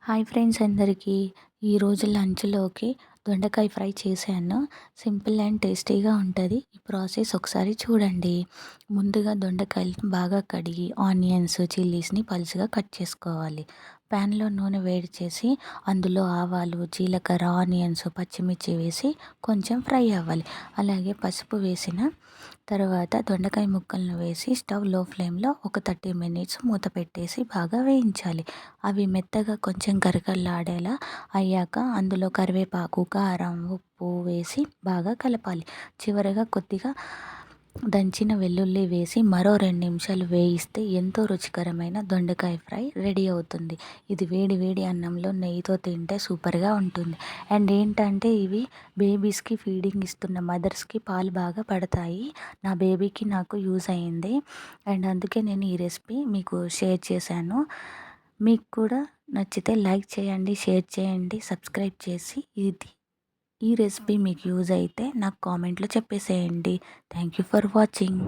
Hi friends అందరికీ. ఈరోజు లంచ్‌లోకి దొండకాయ ఫ్రై చేశాను. సింపుల్ అండ్ టేస్టీగా ఉంటది. ఈ ప్రాసెస్ ఒకసారి చూడండి. ముందుగా దొండకాయలను బాగా కడిగి ఆనియన్స్, చిల్లీస్‌ని పలుచగా కట్ చేసుకోవాలి. ప్యాన్‌లో నూనె వేడి చేసి అందులో ఆవాలు, జీలకర్ర, ఆనియన్స్, పచ్చిమిర్చి వేసి కొంచెం ఫ్రై అవ్వాలి. అలాగే పసుపు వేసిన తర్వాత దొండకాయ ముక్కలను వేసి స్టవ్ లో ఫ్లేమ్‌లో ఒక 30 మినిట్స్ మూత పెట్టేసి బాగా వేయించాలి. అవి మెత్తగా కొంచెం కరకరలాడేలా అయ్యాక అందులో కరివేపాకు, కారం, ఉప్పు వేసి బాగా కలపాలి. చివరగా కొద్దిగా దంచిన వెల్లుల్లి వేసి మరో 2 నిమిషాలు వేయిస్తే ఎంతో రుచికరమైన దొండకాయ ఫ్రై రెడీ అవుతుంది. ఇది వేడి వేడి అన్నంలో నెయ్యితో తింటే సూపర్‌గా ఉంటుంది. అండ్ ఏంటంటే ఇవి బేబీస్‌కి ఫీడింగ్ ఇస్తున్న మదర్స్‌కి పాలు బాగా పడతాయి. నా బేబీకి నాకు యూజ్ అయింది. అండ్ అందుకే నేను ఈ రెసిపీ మీకు షేర్ చేశాను. మీకు కూడా నచ్చితే లైక్ చేయండి, షేర్ చేయండి, సబ్స్క్రైబ్ చేసి ఈ రెసిపీ మీకు యూజ్ అయితే నాకు కామెంట్‌లో చెప్పేసేయండి. Thank you for watching.